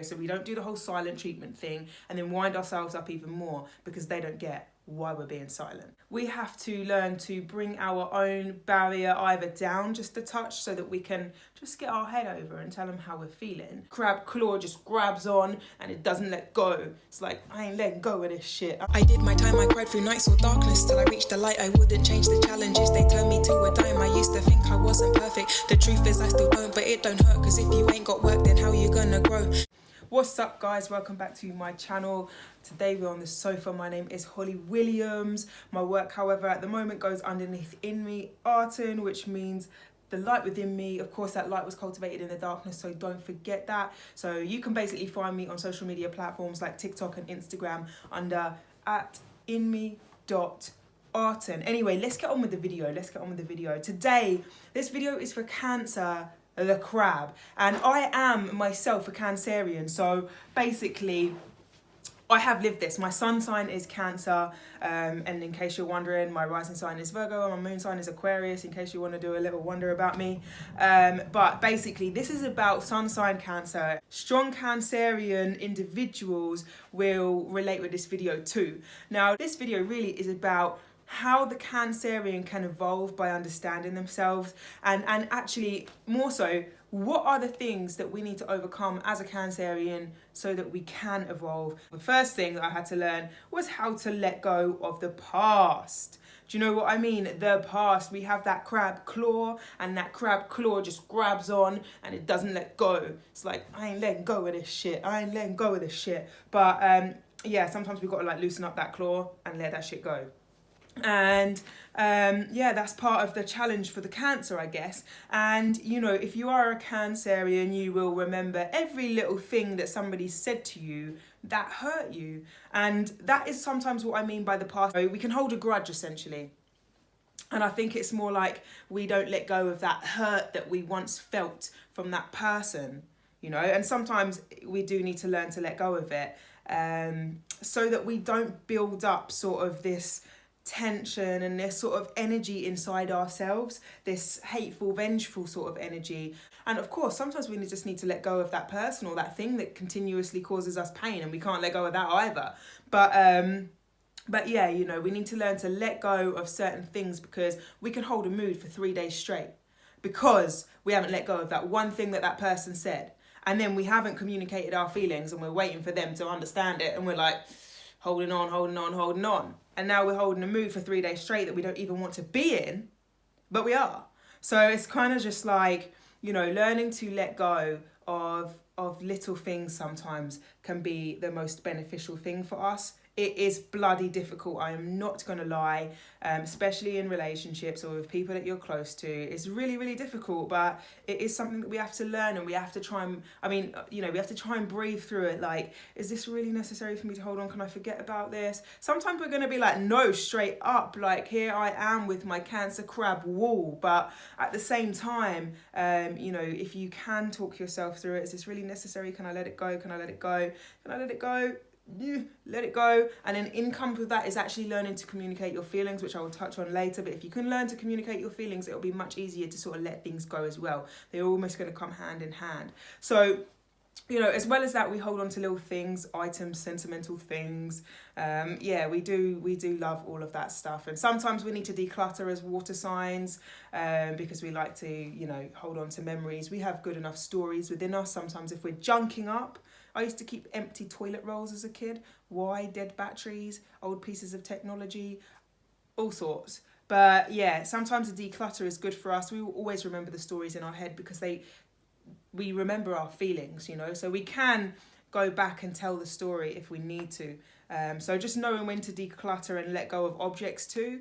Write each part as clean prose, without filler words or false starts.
So we don't do the whole silent treatment thing and then wind ourselves up even more because they don't get why we're being silent. We have to learn to bring our own barrier either down just a touch so that we can just get our head over and tell them how we're feeling. Crab claw just grabs on and it doesn't let go. It's like, I ain't letting go of this shit. I did my time, I cried through nights or darkness till I reached the light. I wouldn't change the challenges, they turned me to a dime. I used to think I wasn't perfect. The truth is I still don't, but it don't hurt, cause if you ain't got work, then how you gonna grow? What's up guys, welcome back to my channel. Today we're on the sofa. My name is Holly Williams. My work, however, at the moment goes underneath in me Arten, which means the light within me. Of course, that light was cultivated in the darkness, so don't forget that. So you can basically find me on social media platforms like TikTok and Instagram under @inme.arten. Anyway, let's get on with the video. Today, this video is for Cancer, the crab, and I am myself a Cancerian, so basically I have lived this. My sun sign is Cancer, and in case you're wondering, my rising sign is Virgo and my moon sign is Aquarius, in case you want to do a little wonder about me. But basically this is about sun sign Cancer. Strong Cancerian individuals will relate with this video too. Now this video really is about how the Cancerian can evolve by understanding themselves, and actually more so, what are the things that we need to overcome as a Cancerian so that we can evolve. The first thing that I had to learn was how to let go of the past. Do you know what I mean? The past, we have that crab claw, and that crab claw just grabs on and it doesn't let go. It's like, I ain't letting go of this shit. But yeah, sometimes we've got to like loosen up that claw and let that shit go. And yeah, that's part of the challenge for the Cancer, I guess. And you know, if you are a Cancerian, you will remember every little thing that somebody said to you that hurt you, and that is sometimes what I mean by the past. We can hold a grudge essentially, and I think it's more like we don't let go of that hurt that we once felt from that person, you know. And sometimes we do need to learn to let go of it, so that we don't build up sort of this tension and this sort of energy inside ourselves, this hateful, vengeful sort of energy. And of course, sometimes we just need to let go of that person or that thing that continuously causes us pain, and we can't let go of that either. But yeah, you know, we need to learn to let go of certain things because we can hold a mood for 3 days straight because we haven't let go of that one thing that person said. And then we haven't communicated our feelings and we're waiting for them to understand it, and we're like holding on. And now we're holding a mood for 3 days straight that we don't even want to be in, but we are. So it's kind of just like, you know, learning to let go of little things sometimes can be the most beneficial thing for us. It is bloody difficult, I am not going to lie, especially in relationships or with people that you're close to. It's really, really difficult, but it is something that we have to learn, and we have to try and, we have to try and breathe through it. Like, is this really necessary for me to hold on? Can I forget about this? Sometimes we're going to be like, no, straight up, like, here I am with my Cancer crab wall. But at the same time, you know, if you can talk yourself through it, is this really necessary? Can I let it go? Can I let it go? Let it go. And then in comes with that is actually learning to communicate your feelings, which I will touch on later. But if you can learn to communicate your feelings, it'll be much easier to sort of let things go as well. They're almost going to come hand in hand. So, you know, as well as that, we hold on to little things, items, sentimental things. Yeah, we do love all of that stuff. And sometimes we need to declutter as water signs, because we like to, you know, hold on to memories. We have good enough stories within us. Sometimes if we're junking up, I used to keep empty toilet rolls as a kid. Why? Dead batteries, old pieces of technology, all sorts. But yeah, sometimes a declutter is good for us. We will always remember the stories in our head because we remember our feelings, you know, so we can go back and tell the story if we need to. So just knowing when to declutter and let go of objects too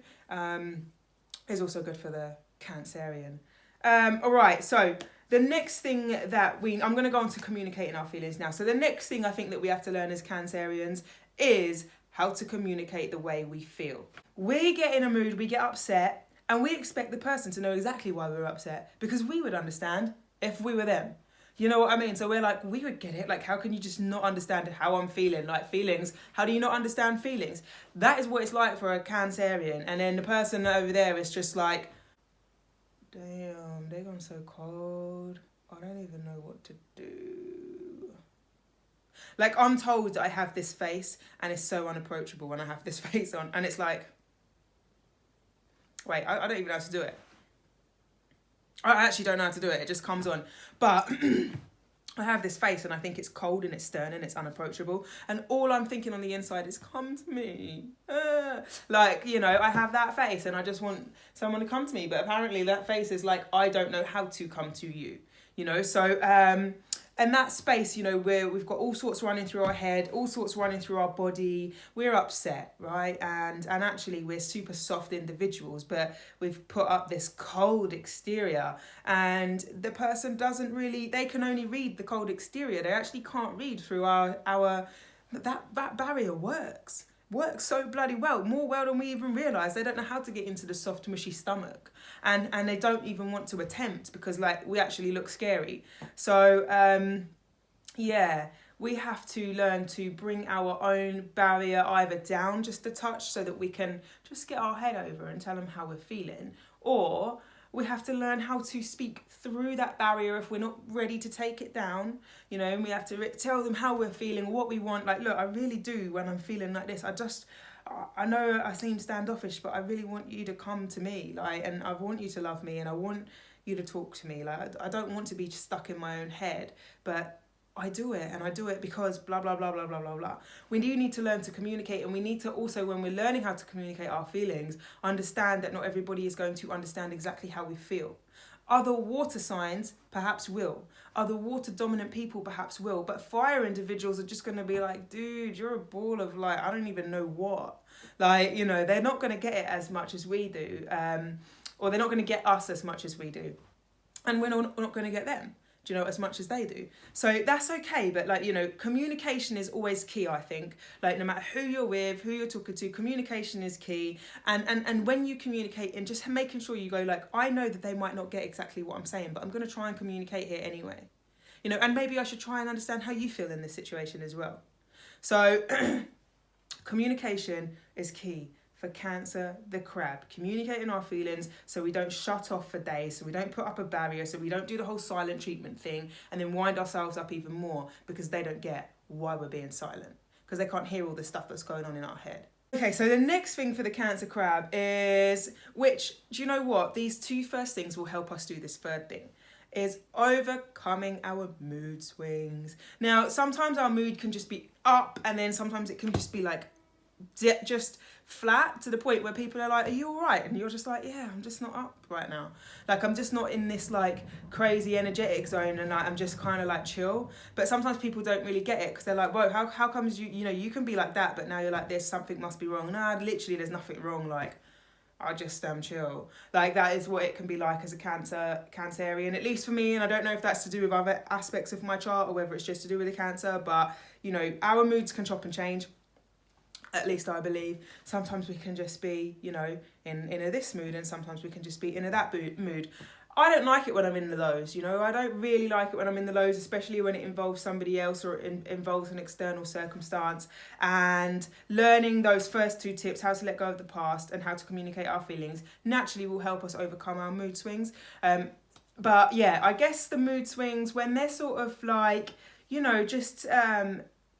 is also good for the Cancerian. All right, so the next thing that I'm going to go on to communicating our feelings now. So the next thing I think that we have to learn as Cancerians is how to communicate the way we feel. We get in a mood, we get upset, and we expect the person to know exactly why we're upset because we would understand if we were them. You know what I mean? So we're like, we would get it. Like, how can you just not understand how I'm feeling? Like, feelings, how do you not understand feelings? That is what it's like for a Cancerian. And then the person over there is just like, damn, they're gone so cold. I don't even know what to do. Like, I'm told that I have this face and it's so unapproachable when I have this face on. And it's like, wait, I don't even know how to do it. I actually don't know how to do it. It just comes on. But I have this face and I think it's cold and it's stern and it's unapproachable. And all I'm thinking on the inside is, come to me. Like, you know, I have that face and I just want someone to come to me. But apparently that face is like, I don't know how to come to you. You know, so and that space, you know, where we've got all sorts running through our head, all sorts running through our body. We're upset, right? And actually we're super soft individuals, but we've put up this cold exterior, and the person doesn't really, they can only read the cold exterior. They actually can't read through that barrier works so bloody well, more well than we even realise. They don't know how to get into the soft, mushy stomach. And they don't even want to attempt because, like, we actually look scary. So, yeah, we have to learn to bring our own barrier either down just a touch so that we can just get our head over and tell them how we're feeling. Or we have to learn how to speak through that barrier if we're not ready to take it down, you know, and we have to tell them how we're feeling, what we want. Like, look, I really do when I'm feeling like this. I know I seem standoffish, but I really want you to come to me, like, and I want you to love me and I want you to talk to me. Like, I don't want to be stuck in my own head, but I do it, and I do it because blah, blah, blah, blah, blah, blah, blah. We do need to learn to communicate, and we need to also, when we're learning how to communicate our feelings, understand that not everybody is going to understand exactly how we feel. Other water signs perhaps will. Other water dominant people perhaps will. But fire individuals are just going to be like, dude, you're a ball of, like, I don't even know what. Like, you know, they're not going to get it as much as we do. Or they're not going to get us as much as we do. And we're not going to get them, do you know, as much as they do. So that's okay. But, like, you know, communication is always key, I think. Like, no matter who you're with, who you're talking to, communication is key. And when you communicate, and just making sure you go, like, I know that they might not get exactly what I'm saying, but I'm going to try and communicate here anyway. You know, and maybe I should try and understand how you feel in this situation as well. So communication is key. For Cancer, the crab, communicating our feelings so we don't shut off for days, so we don't put up a barrier, so we don't do the whole silent treatment thing and then wind ourselves up even more because they don't get why we're being silent, because they can't hear all the stuff that's going on in our head. Okay, so the next thing for the Cancer crab is, which, do you know what? These two first things will help us do this third thing, is overcoming our mood swings. Now, sometimes our mood can just be up, and then sometimes it can just be like just flat, to the point where people are like, are you all right? And you're just like, yeah, I'm just not up right now. Like, I'm just not in this like crazy energetic zone, and I'm just kind of like chill. But sometimes people don't really get it because they're like, whoa, how comes you know, you can be like that, but now you're like this, something must be wrong. Nah, literally there's nothing wrong. Like, I just chill. Like, that is what it can be like as a Cancerian, at least for me. And I don't know if that's to do with other aspects of my chart or whether it's just to do with the Cancer, but, you know, our moods can chop and change. At least I believe. Sometimes we can just be, you know, in a this mood, and sometimes we can just be in a that mood. I don't like it when I'm in the lows, you know. I don't really like it when I'm in the lows, especially when it involves somebody else or it involves an external circumstance. And learning those first two tips, how to let go of the past and how to communicate our feelings, naturally will help us overcome our mood swings. But yeah, I guess the mood swings, when they're sort of like, you know, just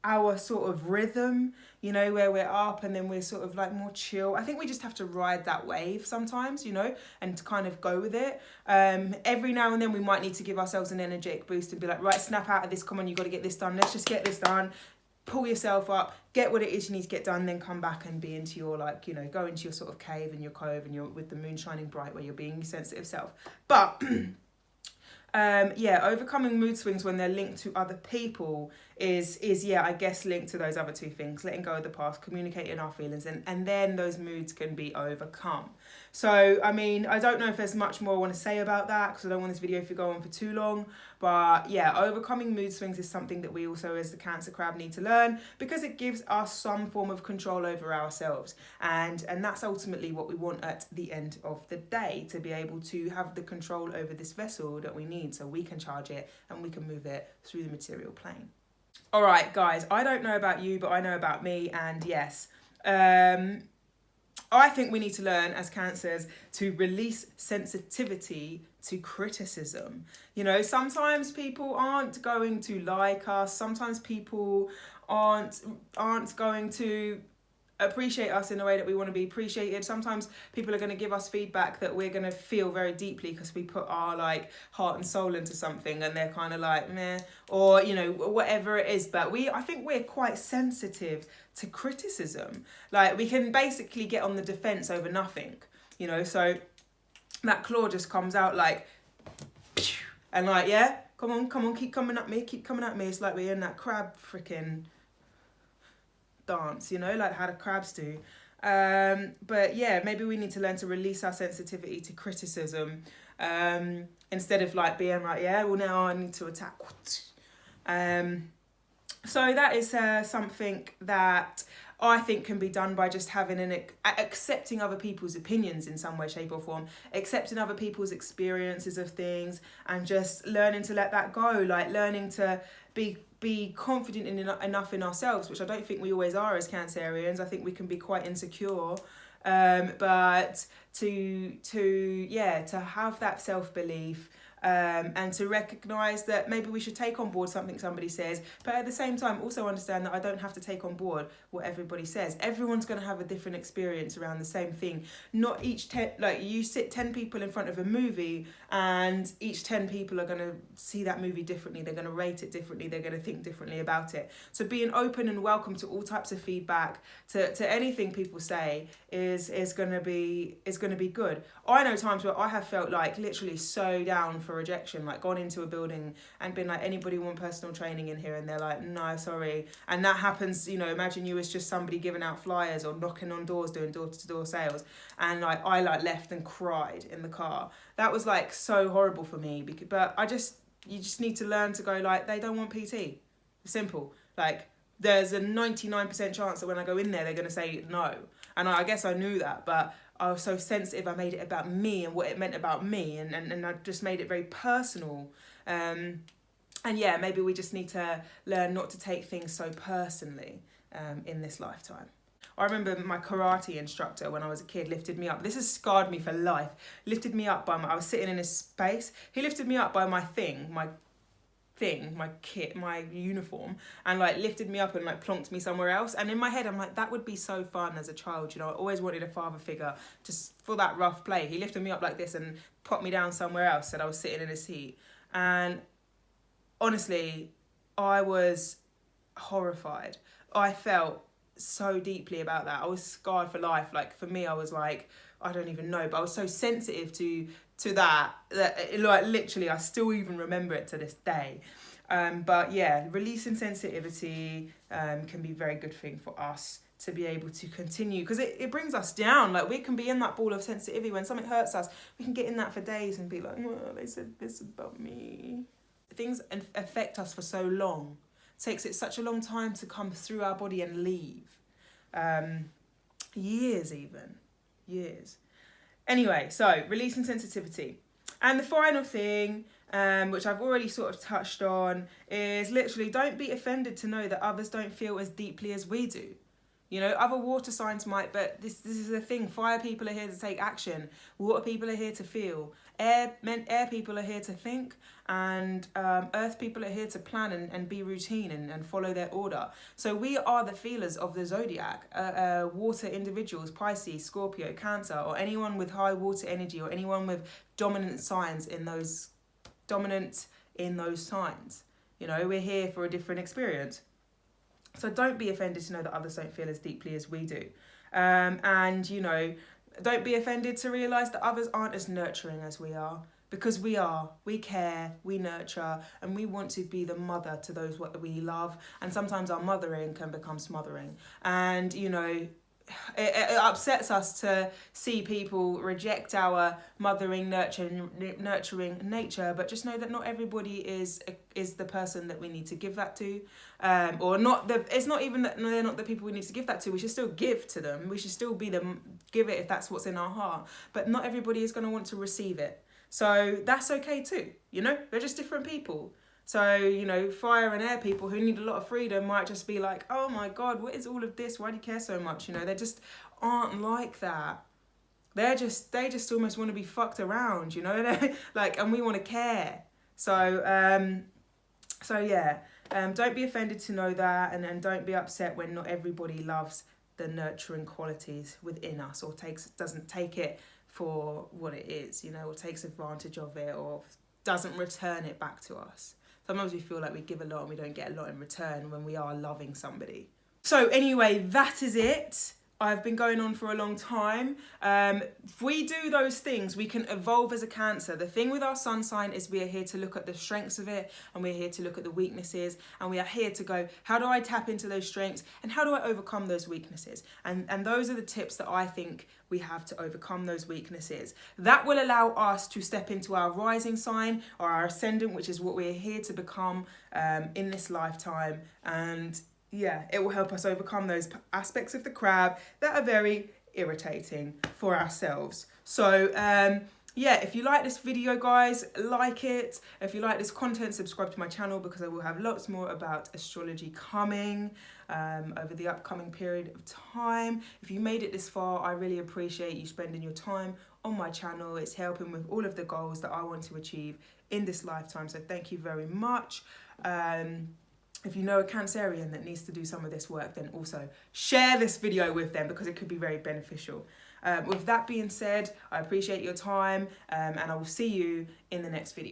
our sort of rhythm, you know, where we're up and then we're sort of like more chill. I think we just have to ride that wave sometimes, you know, and kind of go with it. Every now and then we might need to give ourselves an energetic boost and be like, right, snap out of this, come on, you got to get this done, let's just get this done. Pull yourself up, get what it is you need to get done, then come back and be into your, like, you know, go into your sort of cave and your cove and you're with the moon shining bright where you're being your sensitive self. But yeah, overcoming mood swings when they're linked to other people is yeah, I guess linked to those other two things, letting go of the past, communicating our feelings, and then those moods can be overcome. So, I mean, I don't know if there's much more I want to say about that because I don't want this video to go on for too long. But yeah, overcoming mood swings is something that we also, as the Cancer crab, need to learn because it gives us some form of control over ourselves. And that's ultimately what we want at the end of the day, to be able to have the control over this vessel that we need so we can charge it and we can move it through the material plane. All right, guys, I don't know about you, but I know about me. And yes, I think we need to learn as Cancers to release sensitivity to criticism. You know, sometimes people aren't going to like us. Sometimes people aren't going to appreciate us in the way that we want to be appreciated. Sometimes people are going to give us feedback that we're going to feel very deeply because we put our like heart and soul into something, and they're kind of like meh, or you know, whatever it is. But I think we're quite sensitive to criticism. Like we can basically get on the defense over nothing, you know. So that claw just comes out like, and like, yeah, come on, keep coming at me. It's like we're in that crab freaking dance, you know, like how the crabs do. But yeah, maybe we need to learn to release our sensitivity to criticism, instead of like being like, yeah, well now I need to attack. So that is something that I think can be done by just having accepting other people's opinions in some way, shape or form, accepting other people's experiences of things, and just learning to let that go, like learning to be confident enough in ourselves, which I don't think we always are as Cancerians. I think we can be quite insecure, but to have that self-belief, and to recognise that maybe we should take on board something somebody says, but at the same time also understand that I don't have to take on board what everybody says. Everyone's going to have a different experience around the same thing. Not each like you sit 10 people in front of a movie, and each 10 people are going to see that movie differently. They're going to rate it differently. They're going to think differently about it. So being open and welcome to all types of feedback, to anything people say is going to be good. I know times where I have felt like literally so down for rejection, like gone into a building and been like, anybody want personal training in here? And they're like, no, sorry. And that happens, you know, imagine you as just somebody giving out flyers or knocking on doors, doing door-to-door sales. And like I like left and cried in the car. That was like so horrible for me, but you just need to learn to go like, they don't want PT. Simple. Like there's a 99% chance that when I go in there, they're going to say no. And I guess I knew that, but I was so sensitive. I made it about me and what it meant about me, and I just made it very personal. And yeah, maybe we just need to learn not to take things so personally in this lifetime. I remember my karate instructor when I was a kid lifted me up. This has scarred me for life. Lifted me up I was sitting in his space. He lifted me up by my kit, my uniform, and like lifted me up and like plonked me somewhere else. And in my head I'm like, that would be so fun as a child, you know. I always wanted a father figure just for that rough play. He lifted me up like this and popped me down somewhere else, said I was sitting in a seat. And honestly, I was horrified. I felt so deeply about that. I was scarred for life. Like for me, I was like, I don't even know, but I was so sensitive to that like literally I still even remember it to this day. But yeah, releasing sensitivity can be a very good thing for us to be able to continue, because it brings us down. Like we can be in that ball of sensitivity. When something hurts us, we can get in that for days and be like, well, they said this about me. Things affect us for so long. It takes it such a long time to come through our body and leave. Years. Anyway, so releasing sensitivity. And the final thing, which I've already sort of touched on, is literally don't be offended to know that others don't feel as deeply as we do. You know, other water signs might, but this is the thing. Fire people are here to take action. Water people are here to feel. Air people are here to think. And earth people are here to plan and be routine and follow their order. So we are the feelers of the zodiac. Water individuals, Pisces, Scorpio, Cancer, or anyone with high water energy, or anyone with dominant signs in those signs. You know, we're here for a different experience. So don't be offended to know that others don't feel as deeply as we do. And, you know, don't be offended to realise that others aren't as nurturing as we are. Because we are. We care, we nurture, and we want to be the mother to those what we love. And sometimes our mothering can become smothering. And, you know, it upsets us to see people reject our mothering, nurturing nature, but just know that not everybody is the person that we need to give that to, or not. It's not even that they're not the people we need to give that to. We should still give to them. We should still give it if that's what's in our heart. But not everybody is going to want to receive it. So that's okay too. You know, they're just different people. So, you know, fire and air people who need a lot of freedom might just be like, oh my God, what is all of this? Why do you care so much? You know, they just aren't like that. they just almost want to be fucked around, you know. Like, and we want to care. So yeah, don't be offended to know that, and don't be upset when not everybody loves the nurturing qualities within us, or doesn't take it for what it is, you know, or takes advantage of it, or doesn't return it back to us. Sometimes we feel like we give a lot and we don't get a lot in return when we are loving somebody. So anyway, that is it. I've been going on for a long time. If we do those things, we can evolve as a Cancer. The thing with our sun sign is we are here to look at the strengths of it, and we're here to look at the weaknesses, and we are here to go, how do I tap into those strengths and how do I overcome those weaknesses? And those are the tips that I think we have to overcome those weaknesses. That will allow us to step into our rising sign or our ascendant, which is what we're here to become in this lifetime. And yeah, it will help us overcome those aspects of the crab that are very irritating for ourselves. So yeah, if you like this video, guys, like it. If you like this content, subscribe to my channel, because I will have lots more about astrology coming over the upcoming period of time. If you made it this far, I really appreciate you spending your time on my channel. It's helping with all of the goals that I want to achieve in this lifetime, so thank you very much. If you know a Cancerian that needs to do some of this work, then also share this video with them, because it could be very beneficial. With that being said, I appreciate your time, and I will see you in the next video.